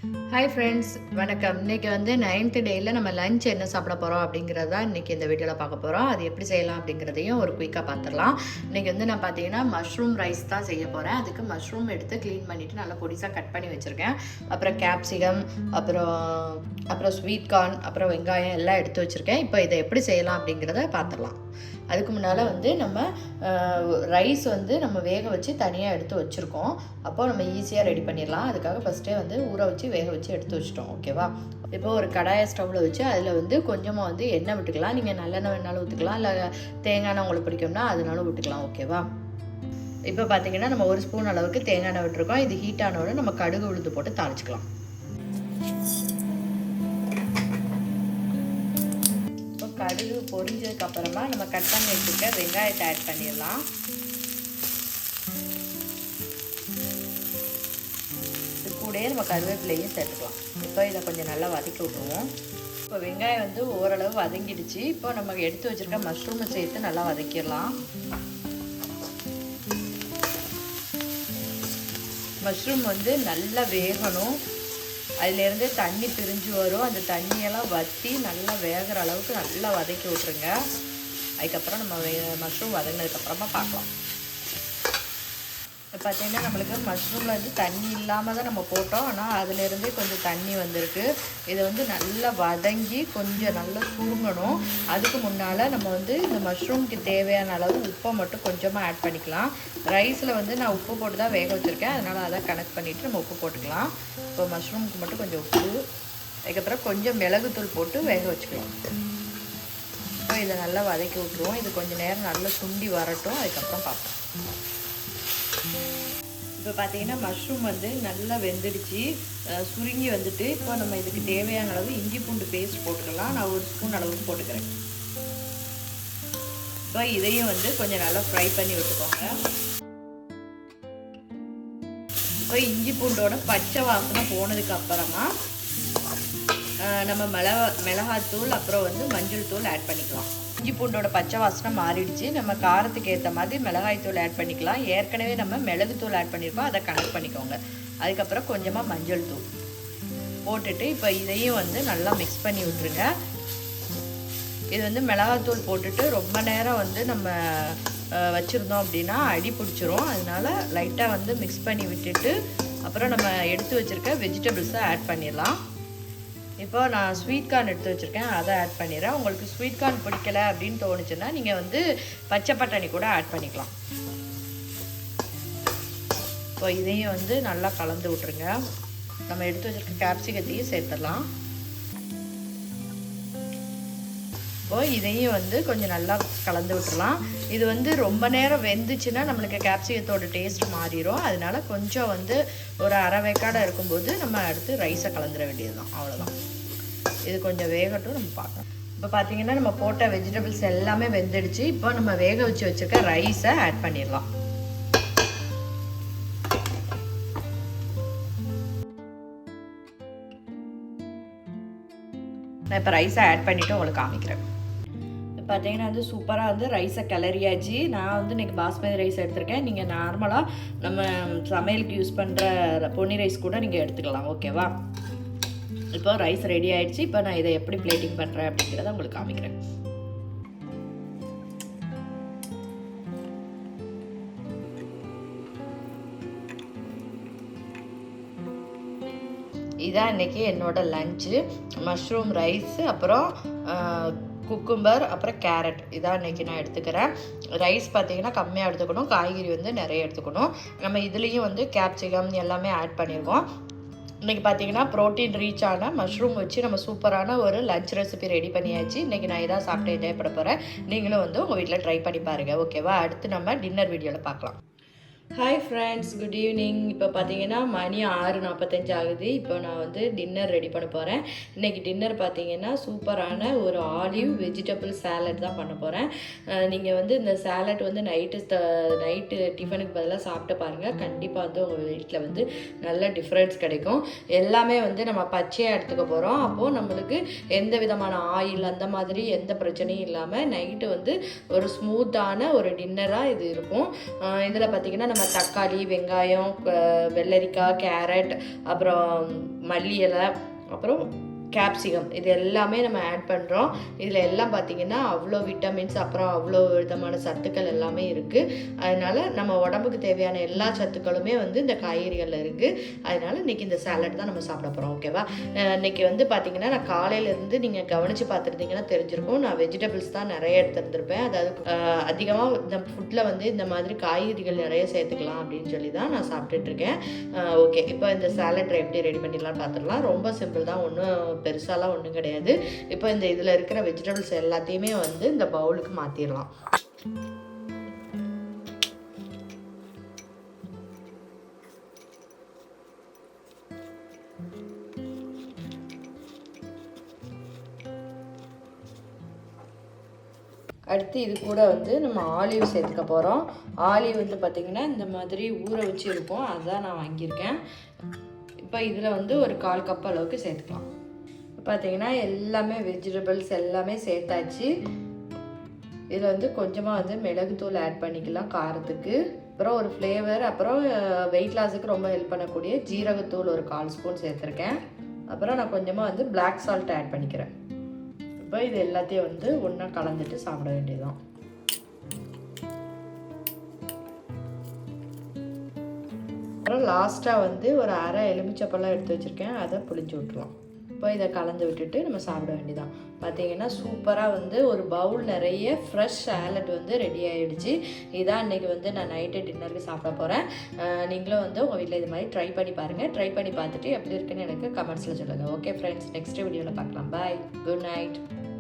Hi friends, வணக்கம். இன்றைக்கி வந்து 9th டேயில் நம்ம லஞ்ச் என்ன சாப்பிட போகிறோம் அப்படிங்கிறதா இன்றைக்கி இந்த வீடியோவில் பார்க்க போகிறோம். அது எப்படி செய்யலாம் அப்படிங்கிறதையும் ஒரு குயிக்காக பார்த்துடலாம். இன்றைக்கி வந்து நான் பார்த்தீங்கன்னா மஷ்ரூம் ரைஸ் தான் செய்ய போகிறேன். அதுக்கு மஷ்ரூம் எடுத்து க்ளீன் பண்ணிவிட்டு நல்லா பொடிசாக கட் பண்ணி வச்சுருக்கேன். அப்புறம் கேப்சிகம், அப்புறம் ஸ்வீட் கார்ன், அப்புறம் வெங்காயம் எல்லாம் எடுத்து வச்சுருக்கேன். இப்போ இதை எப்படி செய்யலாம் அப்படிங்கிறத பார்த்துடலாம். அதுக்கு முன்னால் வந்து நம்ம ரைஸ் வந்து நம்ம வேக வச்சு தனியாக எடுத்து வச்சுருக்கோம். அப்போது நம்ம ஈஸியாக ரெடி பண்ணிடலாம். அதுக்காக ஃபஸ்ட்டே வந்து ஊற வச்சு வேக வச்சு எடுத்து வச்சிட்டோம். ஓகேவா? இப்போ ஒரு கடாயை ஸ்டவ்வில் வச்சு அதில் வந்து கொஞ்சமாக வந்து எண்ணெய் விட்டுக்கலாம். நீங்கள் நல்லெண்ணெய் வேணாலும் ஊற்றிக்கலாம், இல்லை தேங்காய் எண்ணெய் உங்களுக்கு பிடிக்கும்னா அதனாலும் விட்டுக்கலாம். ஓகேவா? இப்போ பார்த்தீங்கன்னா நம்ம 1 ஸ்பூன் அளவுக்கு தேங்காய் எண்ணெய் விட்டுருக்கோம். இது ஹீட் ஆனோடனே நம்ம கடுகு உளுந்து போட்டு தாளிச்சிக்கலாம். கடுகு பொரிஞ்சதுக்கு அப்புறமா நம்ம கட் பண்ணி வச்சுருக்க வெங்காயத்தை ஆட் பண்ணிடலாம். இது கூடயே நம்ம கருவேப்பிலையும் சேர்த்துக்கலாம். இப்போ இதை கொஞ்சம் நல்லா வதக்கி விட்டுருவோம். இப்போ வெங்காயம் வந்து ஓரளவு வதங்கிடுச்சு. இப்போ நம்ம எடுத்து வச்சுருக்க மஷ்ரூமை சேர்த்து நல்லா வதக்கிடலாம். மஷ்ரூம் வந்து நல்லா வேகணும். அதிலேருந்து தண்ணி பிரிஞ்சு வரும். அந்த தண்ணியெல்லாம் வற்றி நல்லா வேகிற அளவுக்கு நல்லா வதக்கி விட்ருங்க. அதுக்கப்புறம் நம்ம மஷ்ரூம் வதங்கினதுக்கப்புறமா பார்க்கலாம். இப்போ பார்த்தீங்கன்னா நம்மளுக்கு மஷ்ரூமில் வந்து தண்ணி இல்லாமல் தான் நம்ம போட்டோம். ஆனால் அதிலேருந்தே கொஞ்சம் தண்ணி வந்திருக்கு. இதை வந்து நல்லா வதங்கி கொஞ்சம் நல்லா சுருங்கணும். அதுக்கு முன்னால் நம்ம வந்து இந்த மஷ்ரூமுக்கு தேவையான அளவு உப்பை மட்டும் கொஞ்சமாக ஆட் பண்ணிக்கலாம். ரைஸில் வந்து நான் உப்பு போட்டு தான் வேக வச்சுருக்கேன். அதனால் அதை கனெக்ட் பண்ணிவிட்டு நம்ம உப்பு போட்டுக்கலாம். இப்போ மஷ்ரூமுக்கு மட்டும் கொஞ்சம் உப்பு, அதுக்கப்புறம் கொஞ்சம் மிளகுத்தூள் போட்டு வேக வச்சுக்கலாம். இப்போ இதை நல்லா வதக்கி விட்ருவோம். இது கொஞ்சம் நேரம் நல்லா சுண்டி வரட்டும். அதுக்கப்புறம் பார்ப்போம். இப்போ பார்த்தீங்கன்னா மஷ்ரூம் வந்து நல்லா வெந்துடுச்சு, சுருங்கி வந்துட்டு. இப்போ நம்ம இதுக்கு தேவையான அளவு இஞ்சி பூண்டு பேஸ்ட் போட்டுக்கலாம். நான் 1 ஸ்பூன் அளவுக்கு போட்டுக்கிறேன். இப்போ இதையும் வந்து கொஞ்சம் நல்லா ஃப்ரை பண்ணி விட்டுக்கோங்க. இப்போ இஞ்சி பூண்டோட பச்சை வாசனை போனதுக்கு அப்புறமா நம்ம மிளகாத்தூள் அப்புறம் வந்து மஞ்சள் தூள் ஆட் பண்ணிக்கலாம். இஞ்சி பூண்டோட பச்சை வாசனை மாறிடுச்சு. நம்ம காரத்துக்கு ஏற்ற மாதிரி மிளகாய் தூள் ஆட் பண்ணிக்கலாம். ஏற்கனவே நம்ம மிளகுத்தூள் ஆட் பண்ணியிருக்கோம், அதை கனெக்ட் பண்ணிக்கோங்க. அதுக்கப்புறம் கொஞ்சமாக மஞ்சள் தூள் போட்டுட்டு இப்போ இதையும் வந்து நல்லா மிக்ஸ் பண்ணி விட்டுருங்க. இது வந்து மிளகாத்தூள் போட்டுட்டு ரொம்ப நேரம் வந்து நம்ம வச்சுருந்தோம் அப்படின்னா அடி பிடிச்சிரும். அதனால லைட்டாக வந்து மிக்ஸ் பண்ணி விட்டுட்டு அப்புறம் நம்ம எடுத்து வச்சுருக்க வெஜிடபிள்ஸை ஆட் பண்ணிடலாம். இப்போ நான் ஸ்வீட் கார்ன் எடுத்து வச்சுருக்கேன், அதை ஆட் பண்ணிடுறேன். உங்களுக்கு ஸ்வீட் கார்ன் பிடிக்கல அப்படின்னு தோணுச்சுன்னா நீங்கள் வந்து பச்சை பட்டாணி கூட ஆட் பண்ணிக்கலாம். இப்போ இதையும் வந்து நல்லா கலந்து விட்ருங்க. நம்ம எடுத்து வச்சுருக்க கேப்சிகத்தையும் சேர்த்துடலாம். இப்போ இதையும் வந்து கொஞ்சம் நல்லா கலந்து விட்டுறலாம். இது வந்து ரொம்ப நேரம் வெந்துச்சுன்னா நம்மளுக்கு கேப்சிகத்தோட டேஸ்ட் மாறிடும். அதனால கொஞ்சம் வந்து ஒரு அரை வேக்காடை இருக்கும்போது நம்ம அடுத்து ரைஸை கலந்துட வேண்டியது தான். அவ்வளோதான். இது கொஞ்சம் வேகட்டும், நம்ம பார்க்கலாம். இப்போ பார்த்தீங்கன்னா நம்ம போட்ட வெஜிடபிள்ஸ் எல்லாமே வெந்துடுச்சு. இப்போ நம்ம வேக வச்சு வச்சுருக்க ரைஸை ஆட் பண்ணிடலாம். நான் இப்போ ரைஸை ஆட் பண்ணிவிட்டு உங்களுக்கு காமிக்கிறேன். பார்த்தீங்கன்னா வந்து சூப்பராக வந்து ரைஸை கிளறியாச்சு. நான் வந்து இன்றைக்கி பாஸ்மதி ரைஸ் எடுத்திருக்கேன். நீங்கள் நார்மலாக நம்ம சமையலுக்கு யூஸ் பண்ணுற பொன்னி ரைஸ் கூட நீங்கள் எடுத்துக்கலாம். ஓகேவா? இப்போ ரைஸ் ரெடி ஆகிடுச்சு. இப்போ நான் இதை எப்படி பிளேட்டிங் பண்ணுறேன் அப்படிங்கிறத உங்களுக்கு காமிக்கிறேன். இதான் இன்றைக்கி என்னோடய லஞ்சு. மஷ்ரூம் ரைஸ், அப்புறம் குக்கும்பர், அப்புறம் கேரட். இதான் இன்றைக்கி நான் எடுத்துக்கிறேன். ரைஸ் பார்த்திங்கன்னா கம்மியாக எடுத்துக்கணும், காய்கறி வந்து நிறைய எடுத்துக்கணும். நம்ம இதுலேயும் வந்து கேப்சிகம் எல்லாமே ஆட் பண்ணியிருக்கோம். இன்றைக்கி பார்த்திங்கன்னா ப்ரோட்டீன் ரீச் ஆன மஷ்ரூம் வச்சு நம்ம சூப்பரான ஒரு லஞ்ச் ரெசிபி ரெடி பண்ணியாச்சு. இன்றைக்கி நான் இதான் சாப்பிட்டு என்ஜாய் பண்ண போகிறேன். நீங்களும் வந்து உங்கள் வீட்டில் ட்ரை பண்ணி பாருங்கள். ஓகேவா? அடுத்து நம்ம டின்னர் வீடியோவில் பார்க்கலாம். Hi friends, good evening. இப்போ பார்த்தீங்கன்னா மணி 6:45 ஆகுது. இப்போ நான் வந்து டின்னர் ரெடி பண்ண போகிறேன். இன்றைக்கி டின்னர் பார்த்தீங்கன்னா சூப்பரான ஒரு ஆலிவ் வெஜிடபிள் சாலட் தான் பண்ண போகிறேன். நீங்கள் வந்து இந்த சாலட் வந்து நைட்டு டிஃபனுக்கு பதிலாக சாப்பிட்டு பாருங்கள். கண்டிப்பாக வந்து உங்கள் வீட்டில் வந்து நல்ல டிஃப்ரென்ஸ் கிடைக்கும். எல்லாமே வந்து நம்ம பச்சையாக எடுத்துக்க போகிறோம். அப்போது நம்மளுக்கு எந்த விதமான ஆயில் அந்த மாதிரி எந்த பிரச்சனையும் இல்லாமல் நைட்டு வந்து ஒரு ஸ்மூத்தான ஒரு டின்னராக இது இருக்கும். இதில் பார்த்திங்கன்னா நம்ம தக்காளி, வெங்காயம், வெள்ளரிக்காய், கேரட், அப்புறம் மல்லி இலை, அப்புறம் கேப்சிகம் இது எல்லாமே நம்ம ஆட் பண்ணுறோம். இதில் எல்லாம் பார்த்திங்கன்னா அவ்வளோ விட்டமின்ஸ், அப்புறம் அவ்வளோ விதமான சத்துக்கள் எல்லாமே இருக்குது. அதனால் நம்ம உடம்புக்கு தேவையான எல்லா சத்துக்களுமே வந்து இந்த காய்கறிகளில் இருக்குது. அதனால் இன்றைக்கி இந்த சாலட் தான் நம்ம சாப்பிட போகிறோம். ஓகேவா? இன்றைக்கி வந்து பார்த்திங்கன்னா நான் காலையிலேருந்து நீங்கள் கவனித்து பார்த்துருந்தீங்கன்னா தெரிஞ்சிருக்கும், நான் வெஜிடபிள்ஸ் தான் நிறைய எடுத்துருந்துருப்பேன். அதாவது அதிகமாக இந்த ஃபுட்டில் வந்து இந்த மாதிரி காய்கறிகள் நிறைய சேர்த்துக்கலாம் அப்படின்னு சொல்லி தான் நான் சாப்பிட்டுட்ருக்கேன். ஓகே, இப்போ இந்த சாலட் எப்படி ரெடி பண்ணிடலாம்னு பார்த்துடலாம். ரொம்ப சிம்பிள் தான், ஒன்றும் பெருசாலாம் ஒன்றும் கிடையாது. இப்போ இந்த இதில் இருக்கிற வெஜிடபிள்ஸ் எல்லாத்தையுமே வந்து இந்த பவுலுக்கு மாற்றிடலாம். அடுத்து இது கூட வந்து நம்ம ஆலிவ் சேர்த்துக்க போகிறோம். ஆலிவ் வந்து பார்த்திங்கன்னா இந்த மாதிரி ஊற வச்சு இருக்கும், அதுதான் நான் வாங்கியிருக்கேன். இப்போ இதில் வந்து ஒரு 1/4 கப் அளவுக்கு சேர்த்துக்கலாம். பார்த்திங்கன்னா எல்லாமே வெஜிடபிள்ஸ் எல்லாமே சேர்த்தாச்சு. இதில் வந்து கொஞ்சமாக வந்து மிளகுத்தூள் ஆட் பண்ணிக்கலாம் காரத்துக்கு. அப்புறம் ஒரு ஃப்ளேவர், அப்புறம் வெயிட் லாஸுக்கு ரொம்ப ஹெல்ப் பண்ணக்கூடிய ஜீரகத்தூள் ஒரு 1/4 ஸ்பூன் சேர்த்துருக்கேன். அப்புறம் நான் கொஞ்சமாக வந்து பிளாக் சால்ட் ஆட் பண்ணிக்கிறேன். இப்போ இது எல்லாத்தையும் வந்து ஒன்றா கலந்துட்டு சாப்பிட வேண்டியதுதான். அப்புறம் லாஸ்ட்டாக வந்து ஒரு அரை எலுமிச்சப்பழம் எடுத்து வச்சுருக்கேன், அதை புளிஞ்சு விட்டுருலாம். இப்போ இதை கலந்து விட்டுட்டு நம்ம சாப்பிட வேண்டியதான். பார்த்தீங்கன்னா சூப்பராக வந்து ஒரு பவுல் நிறைய ஃப்ரெஷ் சாலட் வந்து ரெடி ஆகிடுச்சு. இதான் இன்றைக்கி வந்து நான் நைட்டு டின்னருக்கு சாப்பிட போகிறேன். நீங்களும் வந்து உங்கள் வீட்டில் இது மாதிரி ட்ரை பண்ணி பாருங்கள். ட்ரை பண்ணி பார்த்துட்டு எப்படி இருக்குன்னு எனக்கு கமெண்ட்ஸில் சொல்லுங்கள். ஓகே ஃப்ரெண்ட்ஸ், நெக்ஸ்ட் வீடியோவில் பார்க்கலாம். பாய், குட் நைட்.